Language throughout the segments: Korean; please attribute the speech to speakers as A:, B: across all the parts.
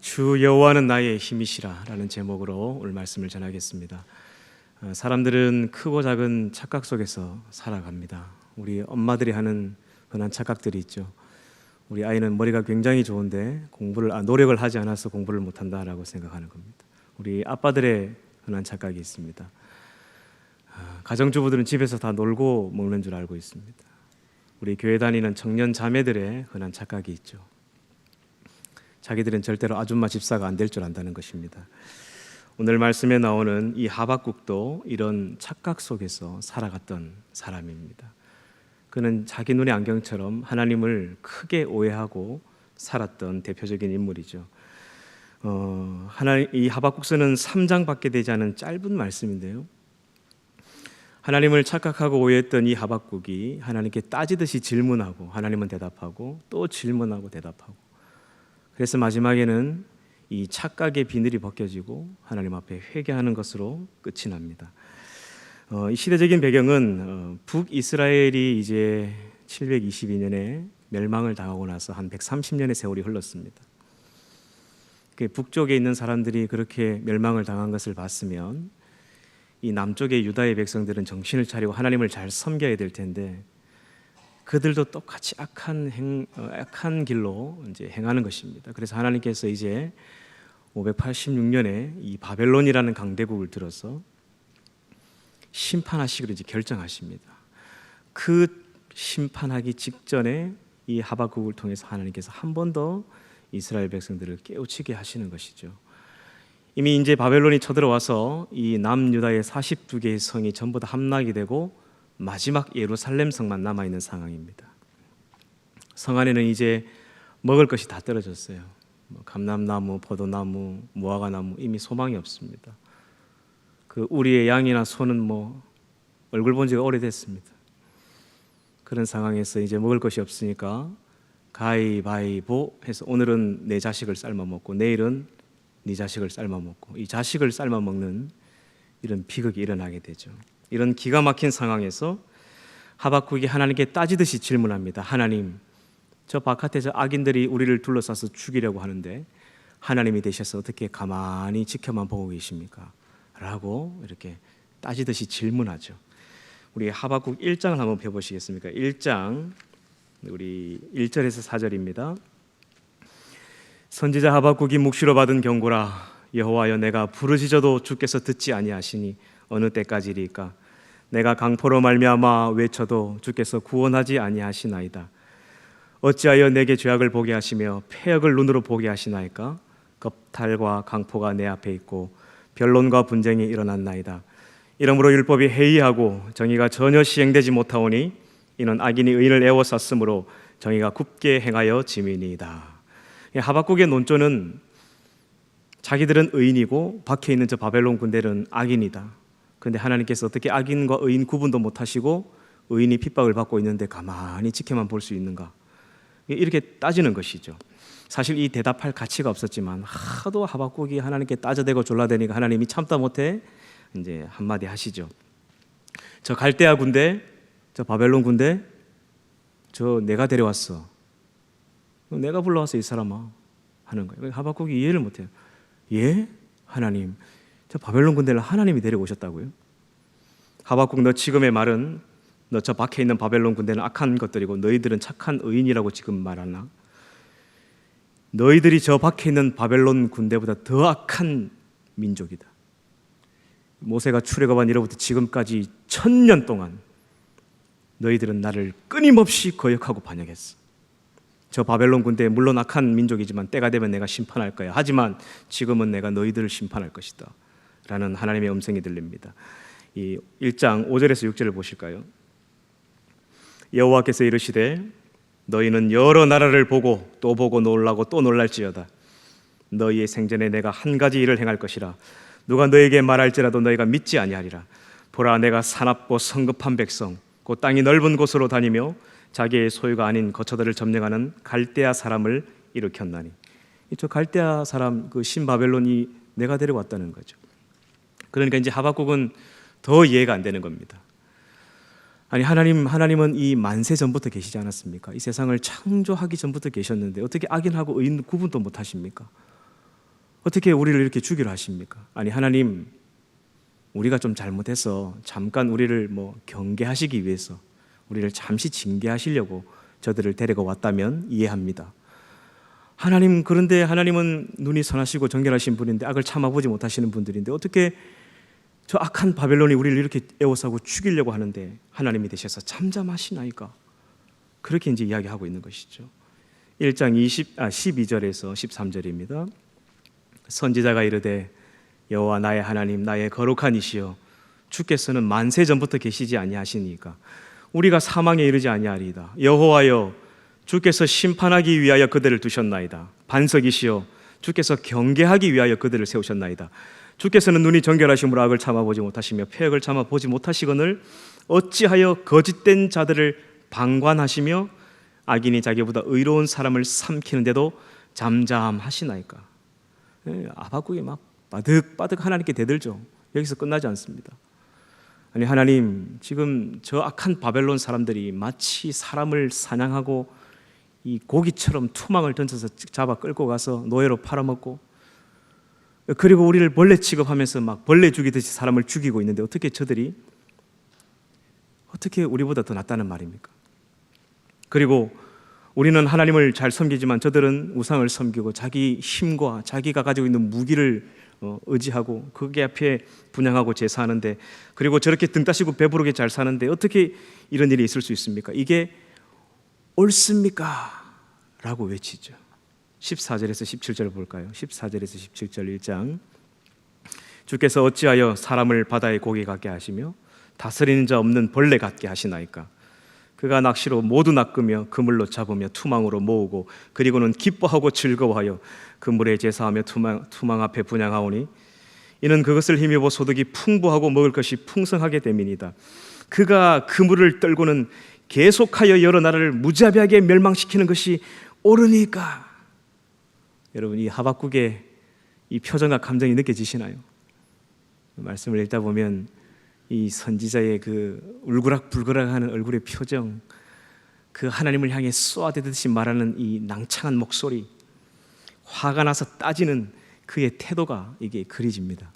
A: 주 여호와는 나의 힘이시라 라는 제목으로 오늘 말씀을 전하겠습니다. 사람들은 크고 작은 착각 속에서 살아갑니다. 우리 엄마들이 하는 흔한 착각들이 있죠. 우리 아이는 머리가 굉장히 좋은데 노력을 하지 않아서 공부를 못한다라고 생각하는 겁니다. 우리 아빠들의 흔한 착각이 있습니다. 가정주부들은 집에서 다 놀고 먹는 줄 알고 있습니다. 우리 교회 다니는 청년 자매들의 흔한 착각이 있죠. 자기들은 절대로 아줌마 집사가 안 될 줄 안다는 것입니다. 오늘 말씀에 나오는 이 하박국도 이런 착각 속에서 살아갔던 사람입니다. 그는 자기 눈의 안경처럼 하나님을 크게 오해하고 살았던 대표적인 인물이죠. 이 하박국서는 3장밖에 되지 않은 짧은 말씀인데요, 하나님을 착각하고 오해했던 이 하박국이 하나님께 따지듯이 질문하고 하나님은 대답하고 또 질문하고 대답하고, 그래서 마지막에는 이 착각의 비늘이 벗겨지고 하나님 앞에 회개하는 것으로 끝이 납니다. 이 시대적인 배경은 북이스라엘이 이제 722년에 멸망을 당하고 나서 한 130년의 세월이 흘렀습니다. 북쪽에 있는 사람들이 그렇게 멸망을 당한 것을 봤으면 이 남쪽의 유다의 백성들은 정신을 차리고 하나님을 잘 섬겨야 될 텐데, 그들도 똑같이 악한 길로 이제 행하는 것입니다. 그래서 하나님께서 이제 586년에 이 바벨론이라는 강대국을 들어서 심판하시기로 이제 결정하십니다. 그 심판하기 직전에 이 하박국을 통해서 하나님께서 한 번 더 이스라엘 백성들을 깨우치게 하시는 것이죠. 이미 이제 바벨론이 쳐들어와서 이 남유다의 42개의 성이 전부 다 함락이 되고 마지막 예루살렘 성만 남아있는 상황입니다. 성 안에는 이제 먹을 것이 다 떨어졌어요. 감람나무, 포도나무, 무화과나무, 이미 소망이 없습니다. 그 우리의 양이나 소는 얼굴 본 지가 오래됐습니다. 그런 상황에서 이제 먹을 것이 없으니까 가위바위보 해서 오늘은 내 자식을 삶아 먹고 내일은 네 자식을 삶아 먹고, 이 자식을 삶아 먹는 이런 비극이 일어나게 되죠. 이런 기가 막힌 상황에서 하박국이 하나님께 따지듯이 질문합니다. 하나님, 저 바깥에 저 악인들이 우리를 둘러싸서 죽이려고 하는데 하나님이 되셔서 어떻게 가만히 지켜만 보고 계십니까? 라고 이렇게 따지듯이 질문하죠. 우리 하박국 1장을 한번 펴보시겠습니까? 1장 우리 1절에서 4절입니다. 선지자 하박국이 묵시로 받은 경고라. 여호와여, 내가 부르짖어도 주께서 듣지 아니하시니 어느 때까지리까? 내가 강포로 말미암아 외쳐도 주께서 구원하지 아니하시나이다. 어찌하여 내게 죄악을 보게 하시며 패역을 눈으로 보게 하시나이까? 겁탈과 강포가 내 앞에 있고 변론과 분쟁이 일어났나이다. 이러므로 율법이 해이하고 정의가 전혀 시행되지 못하오니 이는 악인이 의인을 애워쌌으므로 정의가 굽게 행하여 짐이니이다. 하박국의 논조는 자기들은 의인이고 밖에 있는 저 바벨론 군대는 악인이다. 그런데 하나님께서 어떻게 악인과 의인 구분도 못하시고 의인이 핍박을 받고 있는데 가만히 지켜만 볼 수 있는가? 이렇게 따지는 것이죠. 사실 이 대답할 가치가 없었지만 하도 하박국이 하나님께 따져대고 졸라대니까 하나님이 참다 못해 이제 한마디 하시죠. 저 갈대아 군대, 저 바벨론 군대, 저 내가 데려왔어. 내가 불러왔어 이 사람아 하는 거예요. 하박국이 이해를 못해요. 예? 하나님, 저 바벨론 군대를 하나님이 데리고 오셨다고요? 하박국, 너 지금의 말은 너 저 밖에 있는 바벨론 군대는 악한 것들이고 너희들은 착한 의인이라고 지금 말하나? 너희들이 저 밖에 있는 바벨론 군대보다 더 악한 민족이다. 모세가 출애굽한 이로부터 지금까지 1000년 동안 너희들은 나를 끊임없이 거역하고 반역했어. 저 바벨론 군대 물론 악한 민족이지만 때가 되면 내가 심판할 거야. 하지만 지금은 내가 너희들을 심판할 것이다 라는 하나님의 음성이 들립니다. 이 1장 5절에서 6절을 보실까요? 여호와께서 이르시되 너희는 여러 나라를 보고 또 보고 놀라고 또 놀랄지어다. 너희의 생전에 내가 한 가지 일을 행할 것이라. 누가 너에게 말할지라도 너희가 믿지 아니하리라. 보라, 내가 사납고 성급한 백성 곧 땅이 넓은 곳으로 다니며 자기의 소유가 아닌 거처들을 점령하는 갈대아 사람을 일으켰나니. 저 갈대아 사람 그 신바벨론이 내가 데려왔다는 거죠. 그러니까 이제 하박국은 더 이해가 안 되는 겁니다. 아니 하나님은 이 만세 전부터 계시지 않았습니까? 이 세상을 창조하기 전부터 계셨는데 어떻게 악인하고 의인 구분도 못 하십니까? 어떻게 우리를 이렇게 죽이려 하십니까? 아니 하나님, 우리가 좀 잘못해서 잠깐 우리를 경계하시기 위해서 우리를 잠시 징계하시려고 저들을 데리고 왔다면 이해합니다. 하나님, 그런데 하나님은 눈이 선하시고 정결하신 분인데 악을 참아보지 못하시는 분들인데 어떻게 저 악한 바벨론이 우리를 이렇게 애워싸고 죽이려고 하는데 하나님이 되셔서 잠잠하시나이까? 그렇게 이제 이야기하고 있는 것이죠. 1장 12절에서 13절입니다. 선지자가 이르되 여호와 나의 하나님, 나의 거룩한 이시여, 주께서는 만세 전부터 계시지 아니하시니까 우리가 사망에 이르지 아니하리이다. 여호와여, 주께서 심판하기 위하여 그들을 두셨나이다. 반석이시여, 주께서 경계하기 위하여 그들을 세우셨나이다. 주께서는 눈이 정결하심으로 악을 참아보지 못하시며 패역을 참아보지 못하시거늘 어찌하여 거짓된 자들을 방관하시며 악인이 자기보다 의로운 사람을 삼키는데도 잠잠하시나이까? 하박국이 막 바득바득 하나님께 대들죠. 여기서 끝나지 않습니다. 아니 하나님, 지금 저 악한 바벨론 사람들이 마치 사람을 사냥하고 이 고기처럼 투망을 던져서 잡아 끌고 가서 노예로 팔아먹고, 그리고 우리를 벌레 취급하면서 막 벌레 죽이듯이 사람을 죽이고 있는데 어떻게 저들이 어떻게 우리보다 더 낫다는 말입니까? 그리고 우리는 하나님을 잘 섬기지만 저들은 우상을 섬기고 자기 힘과 자기가 가지고 있는 무기를 의지하고 그게 앞에 분향하고 제사하는데, 그리고 저렇게 등 따시고 배부르게 잘 사는데 어떻게 이런 일이 있을 수 있습니까? 이게 옳습니까? 라고 외치죠. 14절에서 17절 볼까요? 14절에서 17절 1장. 주께서 어찌하여 사람을 바다의 고기 같게 하시며 다스리는 자 없는 벌레 같게 하시나이까? 그가 낚시로 모두 낚으며 그물로 잡으며 투망으로 모으고 그리고는 기뻐하고 즐거워하여 그물에 제사하며 투망 앞에 분향하오니 이는 그것을 힘입어 소득이 풍부하고 먹을 것이 풍성하게 됨이니이다. 그가 그물을 떨고는 계속하여 여러 나라를 무자비하게 멸망시키는 것이 옳으니까. 여러분, 이 하박국의 이 표정과 감정이 느껴지시나요? 말씀을 읽다 보면 이 선지자의 그 울그락불그락하는 얼굴의 표정, 그 하나님을 향해 쏘아대듯이 말하는 이 낭창한 목소리, 화가 나서 따지는 그의 태도가 이게 그려집니다.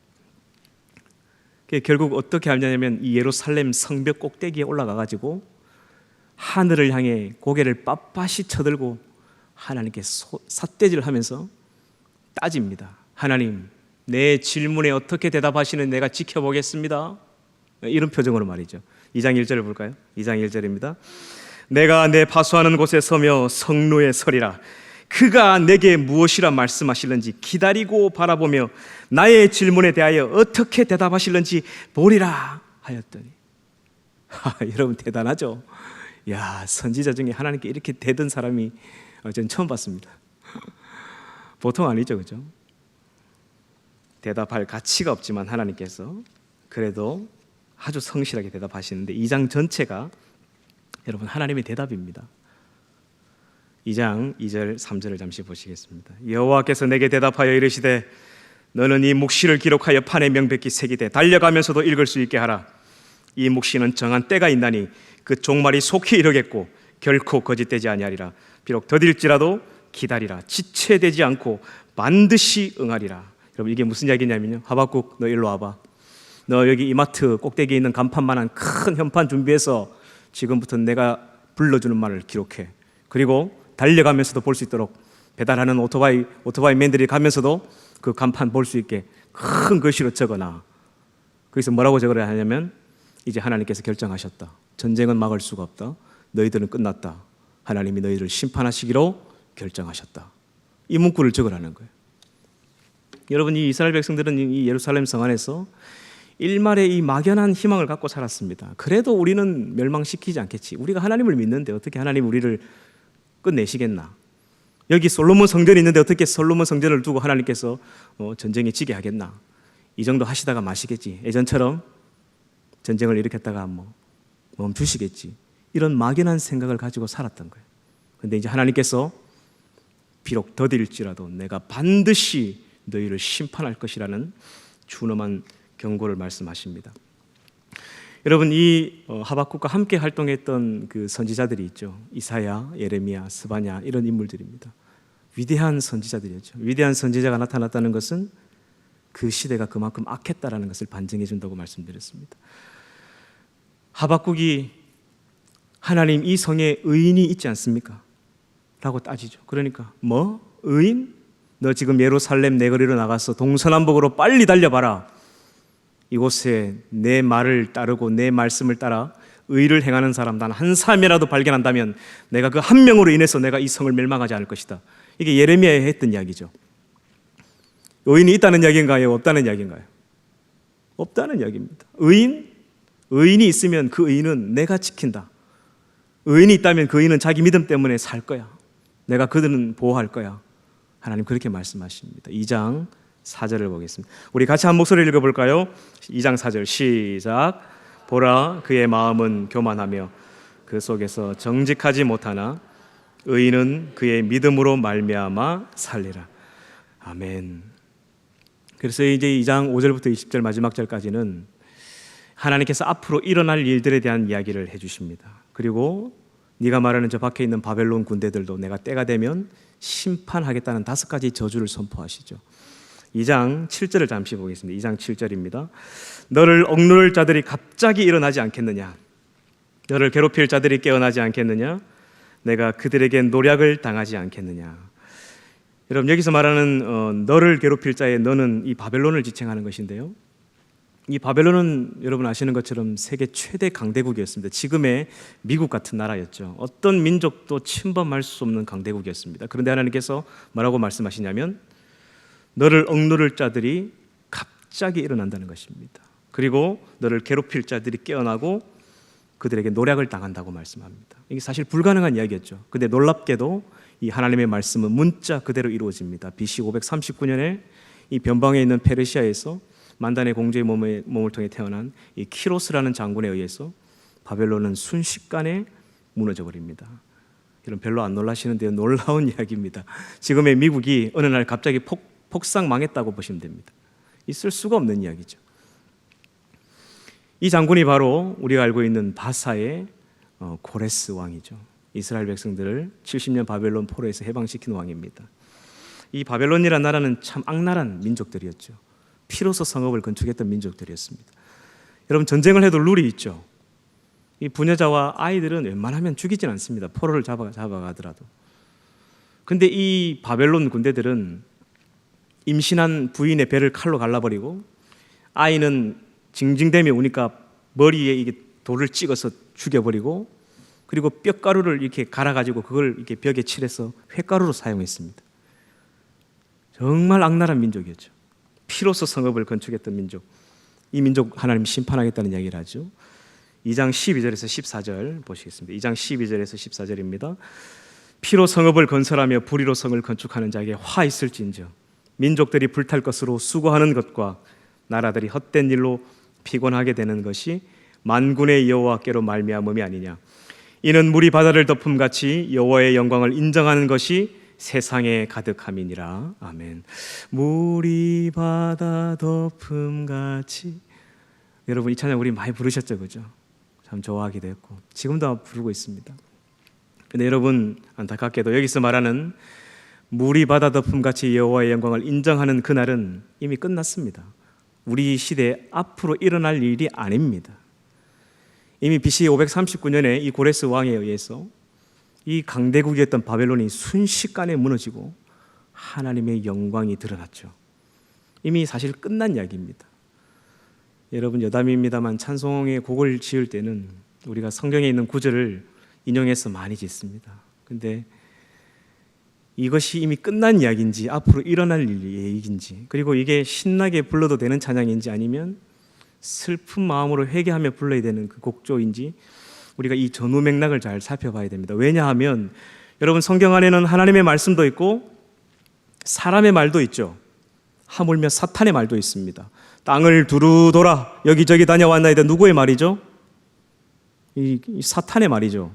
A: 결국 어떻게 하냐면 이 예루살렘 성벽 꼭대기에 올라가 가지고 하늘을 향해 고개를 빳빳이 쳐들고 하나님께 삿대질을 하면서 따집니다. 하나님, 내 질문에 어떻게 대답하시는 내가 지켜보겠습니다. 이런 표정으로 말이죠. 2장 1절을 볼까요? 2장 1절입니다. 내가 내 파수하는 곳에 서며 성루에 서리라. 그가 내게 무엇이라 말씀하실는지 기다리고 바라보며 나의 질문에 대하여 어떻게 대답하실는지 보리라 하였더니. 여러분 대단하죠? 야, 선지자 중에 하나님께 이렇게 대든 사람이 저는 처음 봤습니다. 보통 아니죠, 그죠? 대답할 가치가 없지만 하나님께서 그래도 아주 성실하게 대답하시는데 2장 전체가 여러분 하나님의 대답입니다. 2장 2절 3절을 잠시 보시겠습니다. 여호와께서 내게 대답하여 이르시되 너는 이 묵시를 기록하여 판에 명백히 새기되 달려가면서도 읽을 수 있게 하라. 이 묵시는 정한 때가 있나니 그 종말이 속히 이르겠고 결코 거짓되지 아니하리라. 비록 더딜지라도 기다리라. 지체되지 않고 반드시 응하리라. 여러분 이게 무슨 이야기냐면요, 하박국 너 일로 와봐. 너 여기 이마트 꼭대기에 있는 간판만한 큰 현판 준비해서 지금부터 내가 불러주는 말을 기록해. 그리고 달려가면서도 볼 수 있도록 배달하는 오토바이 맨들이 가면서도 그 간판 볼 수 있게 큰 글씨로 적어놔. 거기서 뭐라고 적으려 하냐면 이제 하나님께서 결정하셨다. 전쟁은 막을 수가 없다. 너희들은 끝났다. 하나님이 너희를 심판하시기로 결정하셨다. 이 문구를 적으라는 거예요. 여러분, 이 이스라엘 백성들은 이 예루살렘 성 안에서 일말의 이 막연한 희망을 갖고 살았습니다. 그래도 우리는 멸망시키지 않겠지. 우리가 하나님을 믿는데 어떻게 하나님 우리를 끝내시겠나. 여기 솔로몬 성전이 있는데 어떻게 솔로몬 성전을 두고 하나님께서 전쟁에 지게 하겠나. 이 정도 하시다가 마시겠지. 예전처럼 전쟁을 일으켰다가 멈추시겠지. 이런 막연한 생각을 가지고 살았던 거예요. 그런데 이제 하나님께서 비록 더딜지라도 내가 반드시 너희를 심판할 것이라는 준엄한 경고를 말씀하십니다. 여러분, 이 하박국과 함께 활동했던 그 선지자들이 있죠. 이사야, 예레미야, 스바냐 이런 인물들입니다. 위대한 선지자들이었죠. 위대한 선지자가 나타났다는 것은 그 시대가 그만큼 악했다라는 것을 반증해 준다고 말씀드렸습니다. 하박국이 하나님 이 성에 의인이 있지 않습니까? 라고 따지죠. 그러니까 뭐? 의인? 너 지금 예루살렘 내거리로 나가서 동서남북으로 빨리 달려봐라. 이곳에 내 말을 따르고 내 말씀을 따라 의를 행하는 사람 단 한 사람이라도 발견한다면 내가 그 한 명으로 인해서 내가 이 성을 멸망하지 않을 것이다. 이게 예레미야에 했던 이야기죠. 의인이 있다는 이야기인가요? 없다는 이야기인가요? 없다는 이야기입니다. 의인이 있으면 그 의인은 내가 지킨다. 의인이 있다면 그 의인은 자기 믿음 때문에 살 거야. 내가 그들은 보호할 거야. 하나님 그렇게 말씀하십니다. 2장 4절을 보겠습니다. 우리 같이 한 목소리를 읽어볼까요? 2장 4절 시작. 보라 그의 마음은 교만하며 그 속에서 정직하지 못하나 의인은 그의 믿음으로 말미암아 살리라. 아멘. 그래서 이제 2장 5절부터 20절 마지막 절까지는 하나님께서 앞으로 일어날 일들에 대한 이야기를 해주십니다. 그리고 네가 말하는 저 밖에 있는 바벨론 군대들도 내가 때가 되면 심판하겠다는 5가지 저주를 선포하시죠. 2장 7절을 잠시 보겠습니다. 2장 7절입니다. 너를 억누를 자들이 갑자기 일어나지 않겠느냐? 너를 괴롭힐 자들이 깨어나지 않겠느냐? 내가 그들에게 노략을 당하지 않겠느냐? 여러분 여기서 말하는 너를 괴롭힐 자의 너는 이 바벨론을 지칭하는 것인데요. 이 바벨론은 여러분 아시는 것처럼 세계 최대 강대국이었습니다. 지금의 미국 같은 나라였죠. 어떤 민족도 침범할 수 없는 강대국이었습니다. 그런데 하나님께서 뭐라고 말씀하시냐면 너를 억누를 자들이 갑자기 일어난다는 것입니다. 그리고 너를 괴롭힐 자들이 깨어나고 그들에게 노략을 당한다고 말씀합니다. 이게 사실 불가능한 이야기였죠. 그런데 놀랍게도 이 하나님의 말씀은 문자 그대로 이루어집니다. BC 539년에 이 변방에 있는 페르시아에서 만단의 공주의 몸을 통해 태어난 이 키로스라는 장군에 의해서 바벨론은 순식간에 무너져 버립니다. 이런 별로 안 놀라시는데요, 놀라운 이야기입니다. 지금의 미국이 어느 날 갑자기 폭삭 망했다고 보시면 됩니다. 있을 수가 없는 이야기죠. 이 장군이 바로 우리가 알고 있는 바사의 고레스 왕이죠. 이스라엘 백성들을 70년 바벨론 포로에서 해방시킨 왕입니다. 이 바벨론이라는 나라는 참 악랄한 민족들이었죠. 피로서 성읍을 건축했던 민족들이었습니다. 여러분 전쟁을 해도 룰이 있죠. 이 부녀자와 아이들은 웬만하면 죽이진 않습니다. 포로를 잡아가더라도. 근데 이 바벨론 군대들은 임신한 부인의 배를 칼로 갈라버리고 아이는 징징대며 우니까 머리에 이게 돌을 찍어서 죽여버리고 그리고 뼈가루를 이렇게 갈아가지고 그걸 이렇게 벽에 칠해서 횟가루로 사용했습니다. 정말 악랄한 민족이었죠. 피로서 성읍을 건축했던 민족. 이 민족 하나님 심판하겠다는 이야기를 하죠. 2장 12절에서 14절 보시겠습니다. 2장 12절에서 14절입니다. 피로 성읍을 건설하며 불의로 성을 건축하는 자에게 화 있을진저 민족들이 불탈 것으로 수고하는 것과 나라들이 헛된 일로 피곤하게 되는 것이 만군의 여호와께로 말미암음이 아니냐. 이는 물이 바다를 덮음같이 여호와의 영광을 인정하는 것이 세상에 가득함이니라. 아멘. 물이 바다 덮음같이. 여러분 이 찬양 우리 많이 부르셨죠, 그죠? 참 좋아하기도 했고 지금도 부르고 있습니다. 근데 여러분 안타깝게도 여기서 말하는 물이 바다 덮음같이 여호와의 영광을 인정하는 그날은 이미 끝났습니다. 우리 시대에 앞으로 일어날 일이 아닙니다. 이미 BC 539년에 이 고레스 왕에 의해서 이 강대국이었던 바벨론이 순식간에 무너지고 하나님의 영광이 드러났죠. 이미 사실 끝난 이야기입니다. 여러분 여담입니다만 찬송의 곡을 지을 때는 우리가 성경에 있는 구절을 인용해서 많이 짓습니다. 근데 이것이 이미 끝난 이야기인지 앞으로 일어날 얘기인지 그리고 이게 신나게 불러도 되는 찬양인지 아니면 슬픈 마음으로 회개하며 불러야 되는 그 곡조인지 우리가 이 전후 맥락을 잘 살펴봐야 됩니다. 왜냐하면 여러분 성경 안에는 하나님의 말씀도 있고 사람의 말도 있죠. 하물며 사탄의 말도 있습니다. 땅을 두루 돌아 여기저기 다녀왔나이다. 누구의 말이죠? 이 사탄의 말이죠.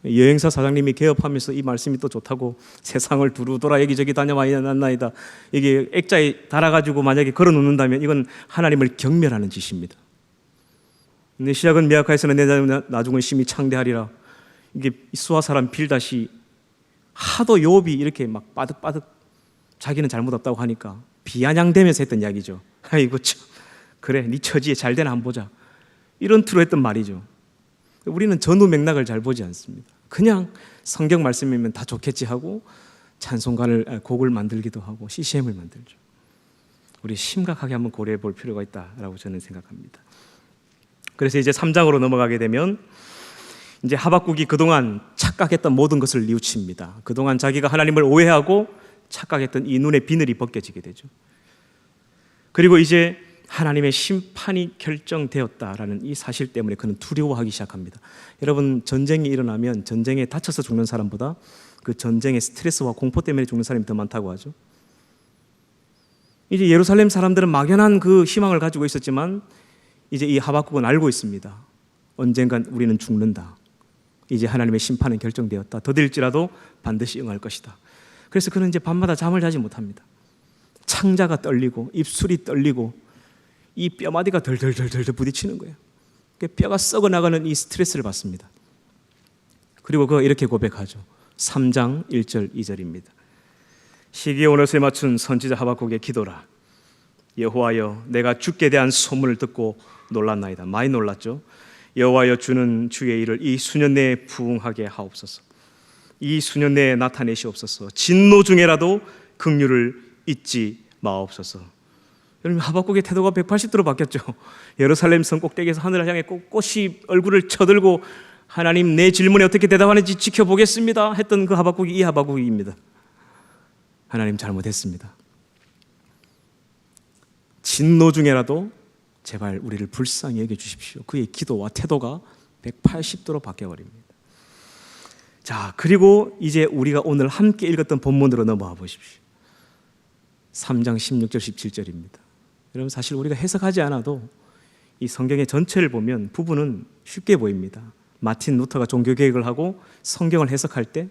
A: 여행사 사장님이 개업하면서 이 말씀이 또 좋다고 세상을 두루 돌아 여기저기 다녀왔나이다. 이게 액자에 달아가지고 만약에 걸어놓는다면 이건 하나님을 경멸하는 짓입니다. 내 시작은 미약하였으나 내 나중은 심히 창대하리라. 이게 수아 사람 빌다시 하도 욥이 이렇게 막 빠득빠득 자기는 잘못 없다고 하니까 비아냥대면서 했던 이야기죠. 아이고 참, 그래 네 처지에 잘 되나 한번 보자, 이런 투로 했던 말이죠. 우리는 전후 맥락을 잘 보지 않습니다. 그냥 성경 말씀이면 다 좋겠지 하고 곡을 만들기도 하고 CCM을 만들죠. 우리 심각하게 한번 고려해 볼 필요가 있다라고 저는 생각합니다. 그래서 이제 3장으로 넘어가게 되면 이제 하박국이 그동안 착각했던 모든 것을 뉘우칩니다. 그동안 자기가 하나님을 오해하고 착각했던 이 눈의 비늘이 벗겨지게 되죠. 그리고 이제 하나님의 심판이 결정되었다라는 이 사실 때문에 그는 두려워하기 시작합니다. 여러분, 전쟁이 일어나면 전쟁에 다쳐서 죽는 사람보다 그 전쟁의 스트레스와 공포 때문에 죽는 사람이 더 많다고 하죠. 이제 예루살렘 사람들은 막연한 그 희망을 가지고 있었지만 이제 이 하박국은 알고 있습니다. 언젠간 우리는 죽는다. 이제 하나님의 심판은 결정되었다. 더딜지라도 반드시 응할 것이다. 그래서 그는 이제 밤마다 잠을 자지 못합니다. 창자가 떨리고 입술이 떨리고 이 뼈마디가 덜덜덜덜 부딪히는 거예요. 뼈가 썩어나가는 이 스트레스를 받습니다. 그리고 그가 이렇게 고백하죠. 3장 1절 2절입니다. 시기의 오롯에 맞춘 선지자 하박국의 기도라. 여호와여, 내가 주께 대한 소문을 듣고 놀랐나이다. 많이 놀랐죠. 여호와여, 주는 주의 일을 이 수년 내에 부응하게 하옵소서. 이 수년 내에 나타내시옵소서. 진노 중에라도 긍휼을 잊지 마옵소서. 여러분, 하박국의 태도가 180도로 바뀌었죠. 예루살렘 성 꼭대기에서 하늘을 향해 꼿꼿이 얼굴을 쳐들고 하나님, 내 질문에 어떻게 대답하는지 지켜보겠습니다 했던 그 하박국이 이 하박국입니다. 하나님, 잘못했습니다. 진노 중에라도 제발 우리를 불쌍히 여겨주십시오. 그의 기도와 태도가 180도로 바뀌어버립니다. 자, 그리고 이제 우리가 오늘 함께 읽었던 본문으로 넘어와 보십시오. 3장 16절 17절입니다. 여러분, 사실 우리가 해석하지 않아도 이 성경의 전체를 보면 부분은 쉽게 보입니다. 마틴 루터가 종교개혁을 하고 성경을 해석할 때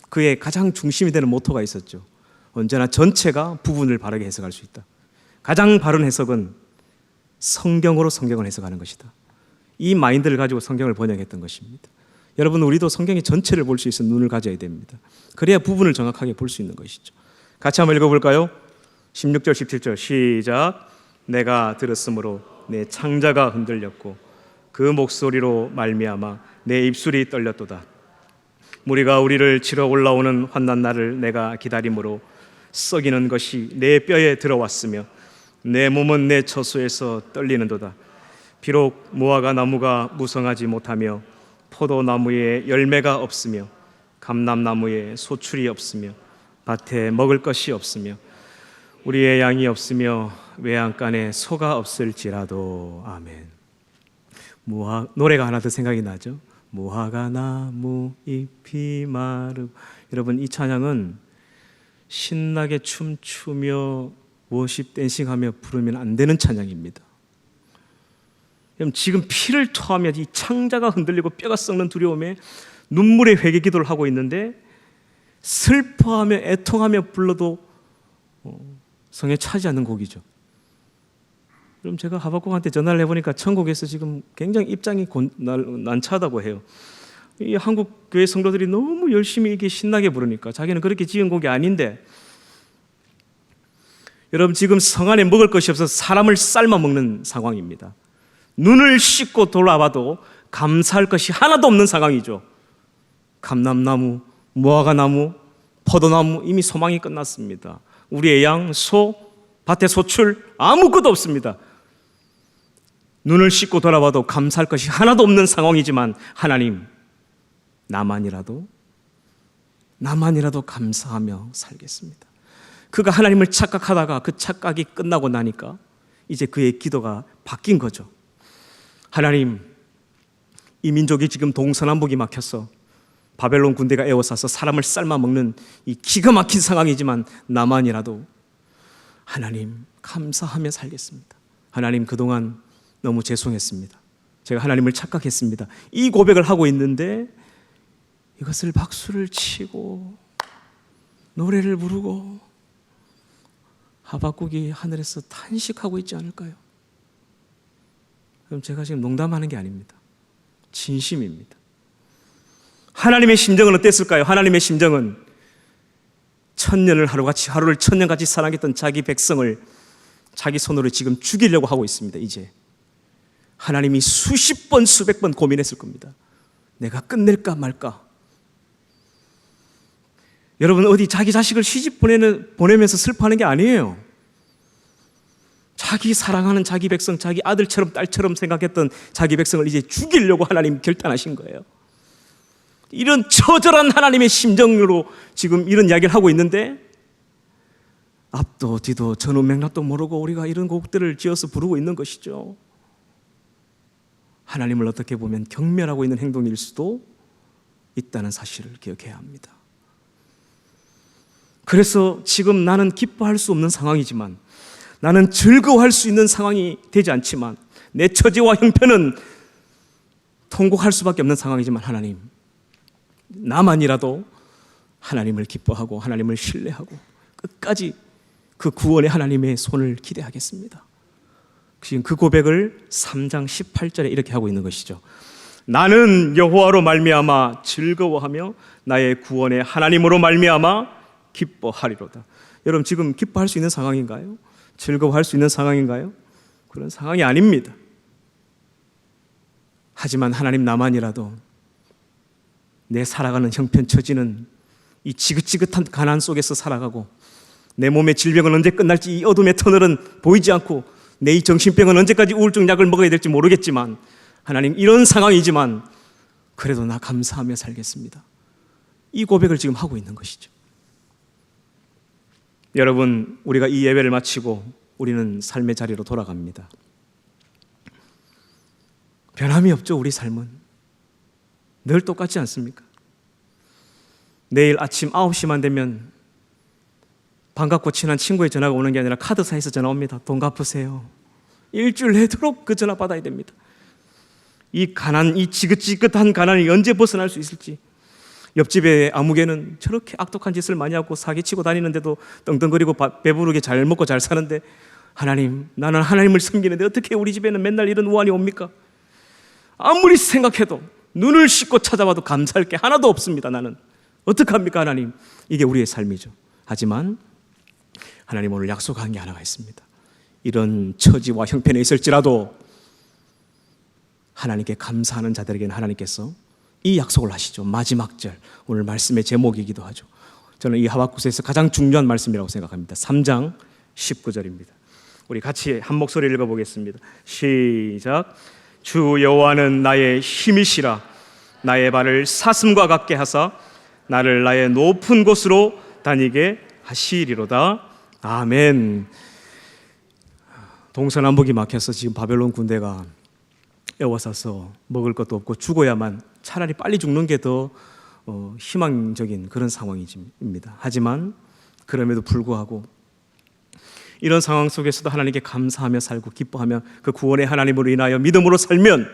A: 그의 가장 중심이 되는 모토가 있었죠. 언제나 전체가 부분을 바르게 해석할 수 있다. 가장 바른 해석은 성경으로 성경을 해석하는 것이다. 이 마인드를 가지고 성경을 번역했던 것입니다. 여러분, 우리도 성경의 전체를 볼 수 있는 눈을 가져야 됩니다. 그래야 부분을 정확하게 볼 수 있는 것이죠. 같이 한번 읽어볼까요? 16절 17절 시작. 내가 들었으므로 내 창자가 흔들렸고 그 목소리로 말미암아 내 입술이 떨렸도다. 무리가 우리를 치러 올라오는 환난 날을 내가 기다림으로 썩이는 것이 내 뼈에 들어왔으며 내 몸은 내 처소에서 떨리는도다. 비록 무화과 나무가 무성하지 못하며 포도나무에 열매가 없으며 감람나무에 소출이 없으며 밭에 먹을 것이 없으며 우리의 양이 없으며 외양간에 소가 없을지라도. 아멘. 노래가 하나 더 생각이 나죠. 무화과 나무 잎이 마르고. 여러분, 이 찬양은 신나게 춤추며 워십 댄싱하며 부르면 안 되는 찬양입니다. 지금 피를 토하며 이 창자가 흔들리고 뼈가 썩는 두려움에 눈물의 회개 기도를 하고 있는데 슬퍼하며 애통하며 불러도 성에 차지 않는 곡이죠. 그럼 제가 하박국한테 전화를 해보니까 천국에서 지금 굉장히 입장이 난처하다고 해요. 이 한국 교회 성도들이 너무 열심히 이게 신나게 부르니까 자기는 그렇게 지은 곡이 아닌데, 여러분, 지금 성 안에 먹을 것이 없어서 사람을 삶아 먹는 상황입니다. 눈을 씻고 돌아봐도 감사할 것이 하나도 없는 상황이죠. 감람나무, 무화과나무, 포도나무 이미 소망이 끝났습니다. 우리의 양, 소, 밭에 소출 아무것도 없습니다. 눈을 씻고 돌아봐도 감사할 것이 하나도 없는 상황이지만 하나님, 나만이라도 감사하며 살겠습니다. 그가 하나님을 착각하다가 그 착각이 끝나고 나니까 이제 그의 기도가 바뀐 거죠. 하나님, 이 민족이 지금 동서남북이 막혀서 바벨론 군대가 에워싸서 사람을 삶아먹는 이 기가 막힌 상황이지만 나만이라도 하나님 감사하며 살겠습니다. 하나님, 그동안 너무 죄송했습니다. 제가 하나님을 착각했습니다. 이 고백을 하고 있는데 이것을 박수를 치고 노래를 부르고 하박국이 하늘에서 탄식하고 있지 않을까요? 그럼 제가 지금 농담하는 게 아닙니다. 진심입니다. 하나님의 심정은 어땠을까요? 하나님의 심정은 천년을 하루를 천년같이 사랑했던 자기 백성을 자기 손으로 지금 죽이려고 하고 있습니다. 이제 하나님이 수십 번 수백 번 고민했을 겁니다. 내가 끝낼까 말까. 여러분, 어디 자기 자식을 시집 보내면서 슬퍼하는 게 아니에요. 자기 사랑하는 자기 백성, 자기 아들처럼 딸처럼 생각했던 자기 백성을 이제 죽이려고 하나님 결단하신 거예요. 이런 처절한 하나님의 심정으로 지금 이런 이야기를 하고 있는데, 앞도 뒤도 전후 맥락도 모르고 우리가 이런 곡들을 지어서 부르고 있는 것이죠. 하나님을 어떻게 보면 경멸하고 있는 행동일 수도 있다는 사실을 기억해야 합니다. 그래서 지금 나는 기뻐할 수 없는 상황이지만, 나는 즐거워할 수 있는 상황이 되지 않지만, 내 처지와 형편은 통곡할 수밖에 없는 상황이지만, 하나님, 나만이라도 하나님을 기뻐하고 하나님을 신뢰하고 끝까지 그 구원의 하나님의 손을 기대하겠습니다. 지금 그 고백을 3장 18절에 이렇게 하고 있는 것이죠. 나는 여호와로 말미암아 즐거워하며 나의 구원의 하나님으로 말미암아 기뻐하리로다. 여러분, 지금 기뻐할 수 있는 상황인가요? 즐거워할 수 있는 상황인가요? 그런 상황이 아닙니다. 하지만 하나님, 나만이라도 내 살아가는 형편 처지는 이 지긋지긋한 가난 속에서 살아가고, 내 몸의 질병은 언제 끝날지 이 어둠의 터널은 보이지 않고, 내 이 정신병은 언제까지 우울증 약을 먹어야 될지 모르겠지만, 하나님, 이런 상황이지만 그래도 나 감사하며 살겠습니다. 이 고백을 지금 하고 있는 것이죠. 여러분, 우리가 이 예배를 마치고 우리는 삶의 자리로 돌아갑니다. 변함이 없죠. 우리 삶은 늘 똑같지 않습니까? 내일 아침 9시만 되면 반갑고 친한 친구의 전화가 오는 게 아니라 카드사에서 전화 옵니다. 돈 갚으세요. 일주일 내도록 그 전화 받아야 됩니다. 이 가난, 이 지긋지긋한 가난이 언제 벗어날 수 있을지. 옆집에 아무개는 저렇게 악독한 짓을 많이 하고 사기치고 다니는데도 떵떵거리고 배부르게 잘 먹고 잘 사는데, 하나님, 나는 하나님을 섬기는데 어떻게 우리 집에는 맨날 이런 우환이 옵니까? 아무리 생각해도, 눈을 씻고 찾아봐도 감사할 게 하나도 없습니다. 나는 어떡합니까, 하나님? 이게 우리의 삶이죠. 하지만 하나님 오늘 약속한 게 하나가 있습니다. 이런 처지와 형편에 있을지라도 하나님께 감사하는 자들에게는 하나님께서 이 약속을 하시죠. 마지막 절, 오늘 말씀의 제목이기도 하죠. 저는 이 하박국서에서 가장 중요한 말씀이라고 생각합니다. 3장 19절입니다. 우리 같이 한 목소리 읽어보겠습니다. 시작. 주 여호와는 나의 힘이시라. 나의 발을 사슴과 같게 하사 나를 나의 높은 곳으로 다니게 하시리로다. 아멘. 동서남북이 막혀서 지금 바벨론 군대가 에워싸서 먹을 것도 없고 죽어야만, 차라리 빨리 죽는 게 더 희망적인 그런 상황입니다. 하지만 그럼에도 불구하고 이런 상황 속에서도 하나님께 감사하며 살고 기뻐하며 그 구원의 하나님으로 인하여 믿음으로 살면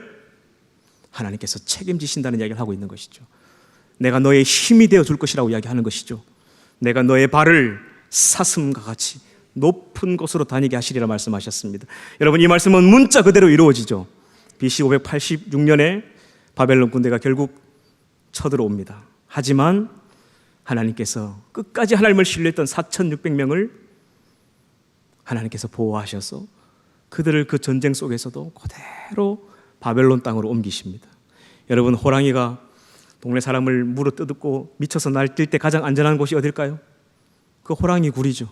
A: 하나님께서 책임지신다는 이야기를 하고 있는 것이죠. 내가 너의 힘이 되어 줄 것이라고 이야기하는 것이죠. 내가 너의 발을 사슴과 같이 높은 곳으로 다니게 하시리라 말씀하셨습니다. 여러분, 이 말씀은 문자 그대로 이루어지죠. BC 586년에 바벨론 군대가 결국 쳐들어옵니다. 하지만 하나님께서 끝까지 하나님을 신뢰했던 4,600명을 하나님께서 보호하셔서 그들을 그 전쟁 속에서도 그대로 바벨론 땅으로 옮기십니다. 여러분, 호랑이가 동네 사람을 물어뜯고 미쳐서 날뛸 때 가장 안전한 곳이 어딜까요? 그 호랑이 굴이죠.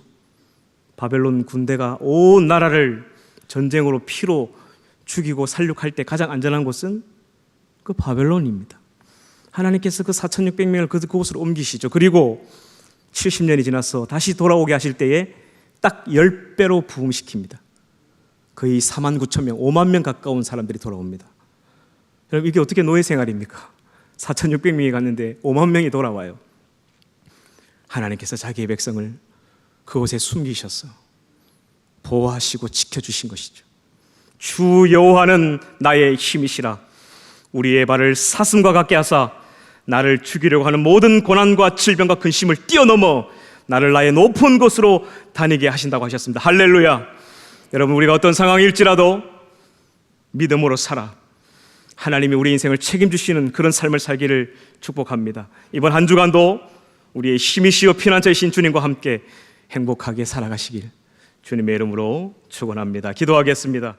A: 바벨론 군대가 온 나라를 전쟁으로 피로 죽이고 살육할 때 가장 안전한 곳은 그 바벨론입니다. 하나님께서 그 4,600명을 그곳으로 옮기시죠. 그리고 70년이 지나서 다시 돌아오게 하실 때에 딱 10배로 부흥시킵니다. 거의 49,000명, 5만 명 가까운 사람들이 돌아옵니다. 여러분, 이게 어떻게 노예 생활입니까? 4,600명이 갔는데 5만 명이 돌아와요. 하나님께서 자기의 백성을 그곳에 숨기셔서 보호하시고 지켜주신 것이죠. 주 여호와는 나의 힘이시라. 우리의 발을 사슴과 같게 하사 나를 죽이려고 하는 모든 고난과 질병과 근심을 뛰어넘어 나를 나의 높은 곳으로 다니게 하신다고 하셨습니다. 할렐루야. 여러분, 우리가 어떤 상황일지라도 믿음으로 살아 하나님이 우리 인생을 책임지시는 그런 삶을 살기를 축복합니다. 이번 한 주간도 우리의 힘이시여 피난처이신 주님과 함께 행복하게 살아가시길 주님의 이름으로 축원합니다. 기도하겠습니다.